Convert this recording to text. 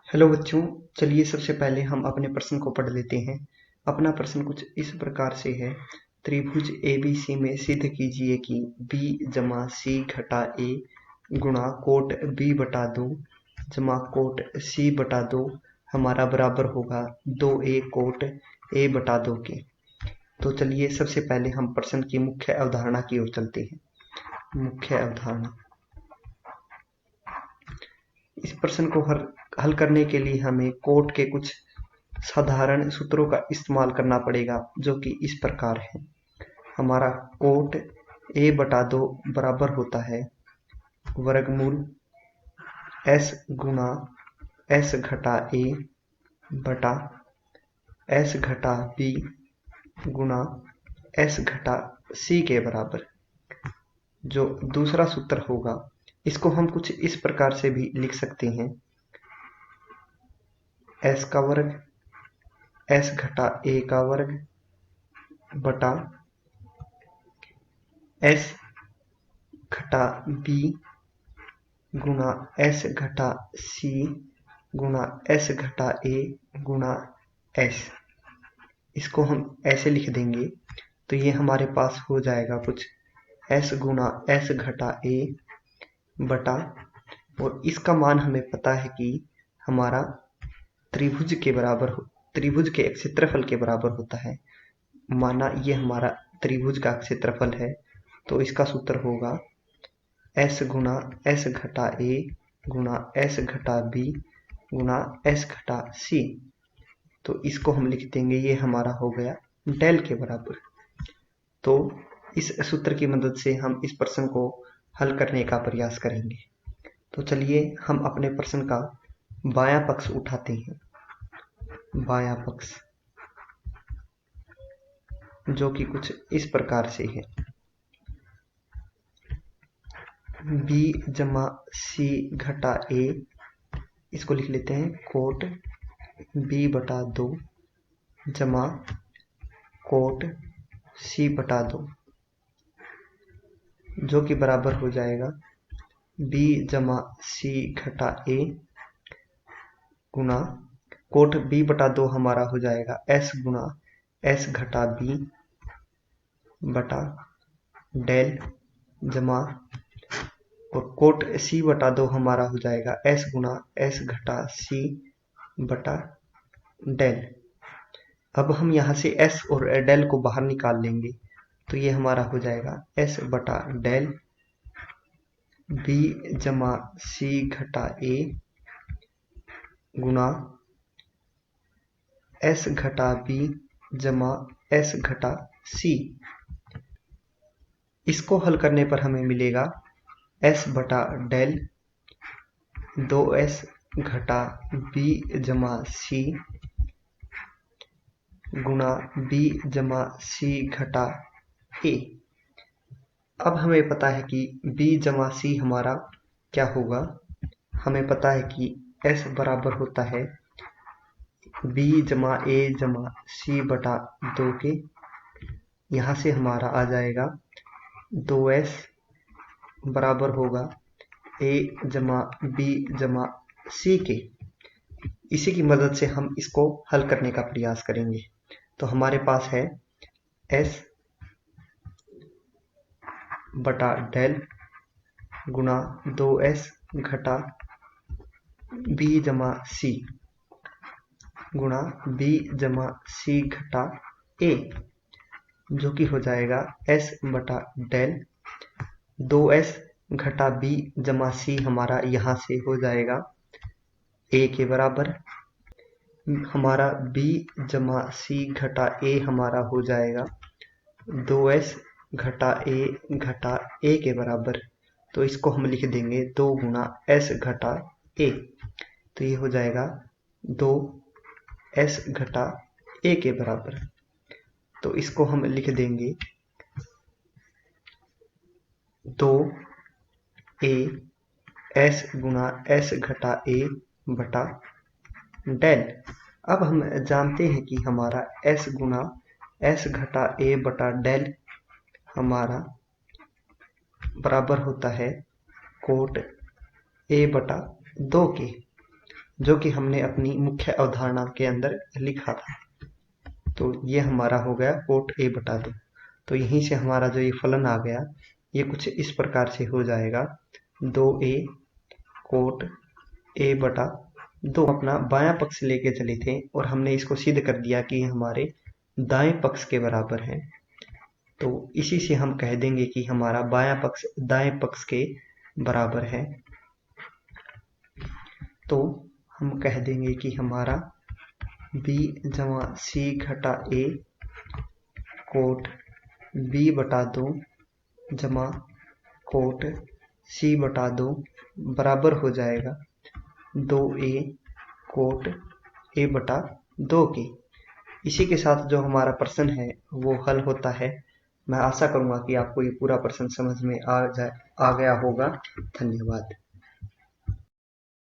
Hello बच्चों, चलिए सबसे पहले हम अपने प्रश्न को पढ़ लेते हैं। अपना प्रश्न कुछ इस प्रकार से है। त्रिभुज ABC में सिद्ध कीजिए कि B जमा C घटा A गुणा कोट B बटा 2 जमा कोट C बटा 2 हमारा बराबर होगा 2A कोट A बटा 2 के। तो चलिए सबसे पहले हम प्रश्न की मुख्य अवधारणा की ओर चलते हैं। मुख्य अवधारणा, इस प्रश्न को हल करने के लिए हमें कोट के कुछ साधारण सूत्रों का इस्तेमाल करना पड़ेगा, जो कि इस प्रकार है। हमारा कोट A बटा 2 बराबर होता है वर्गमूल S गुणा S घटा A बटा S घटा B गुणा S घटा C के बराबर। जो दूसरा सूत्र होगा, इसको हम कुछ इस प्रकार से भी लिख सकते हैं। S का वर्ग S घटा A का वर्ग बटा S घटा B गुणा S घटा C गुणा S घटा A गुणा S। इसको हम ऐसे लिख देंगे तो ये हमारे पास हो जाएगा कुछ S गुणा S घटा A बटा, और इसका मान हमें पता है कि हमारा त्रिभुज के बराबर त्रिभुज के क्षेत्रफल के बराबर होता है। माना ये हमारा त्रिभुज का क्षेत्रफल है, तो इसका सूत्र होगा S गुणा S घटा A गुणा S घटा B गुणा S घटा C। तो इसको हम लिख देंगे, ये हमारा हो गया डेल के बराबर। तो इस सूत्र की मदद से हम इस प्रश्न को हल करने का प्रयास करेंगे। तो चलिए हम अपने प्रश्न का बायां पक्ष उठाते हैं। बायां पक्ष, जो कि कुछ इस प्रकार से है। B जमा C घटा A, इसको लिख लेते हैं कोट B बटा 2 जमा कोट C बटा 2, जो कि बराबर हो जाएगा B जमा C घटा A गुणा कोट B बटा 2 हमारा हो जाएगा S गुणा S घटा B बटा डेल जमा, और कोट C बटा 2 हमारा हो जाएगा S गुणा S घटा C बटा डेल। अब हम यहाँ से S और डेल को बाहर निकाल लेंगे, तो ये हमारा हो जाएगा S बटा डेल B जमा C घटा A गुणा S घटा B जमा S घटा C। इसको हल करने पर हमें मिलेगा S बटा डेल 2S घटा B जमा C गुणा B जमा C घटा A। अब हमें पता है कि B जमा C हमारा क्या होगा। हमें पता है कि S बराबर होता है B जमा A जमा C बटा 2 के। यहाँ से हमारा आ जाएगा 2S बराबर होगा A जमा B जमा C के। इसी की मदद से हम इसको हल करने का प्रयास करेंगे। तो हमारे पास है S बटा डेल गुणा 2S घटा B जमा C गुणा B जमा C घटा A, जो कि हो जाएगा S बटा डेल 2S घटा B जमा C हमारा यहाँ से हो जाएगा A के बराबर। हमारा B जमा C घटा A हमारा हो जाएगा 2S घटा A के बराबर। तो इसको हम लिख देंगे 2 गुणा S घटा A, तो ये हो जाएगा 2S घटा A के बराबर। तो इसको हम लिख देंगे 2A S गुणा S घटा A बटा डेल। अब हम जानते हैं कि हमारा S गुणा S घटा A बटा डेल हमारा बराबर होता है कोट A बटा 2 के। जो कि हमने अपनी मुख्य अवधारणा के अंदर लिखा था। तो ये हमारा हो गया कोट a बटा 2। तो यहीं से हमारा जो ये फलन आ गया ये कुछ इस प्रकार से हो जाएगा 2a कोट a बटा 2। अपना बायां पक्ष लेके चले थे और हमने इसको सिद्ध कर दिया कि हमारे दाएं पक्ष के बराबर है। तो इसी से हम कह देंगे कि हमारा बायां पक्ष दाएं पक्ष के बराबर है। तो हम कह देंगे कि हमारा b जमा c घटा a कोट b बटा 2 जमा कोट c बटा 2 बराबर हो जाएगा 2a कोट a बटा 2 के। इसी के साथ जो हमारा प्रश्न है वो हल होता है। मैं आशा करूंगा कि आपको ये पूरा प्रश्न समझ में आ गया होगा। धन्यवाद।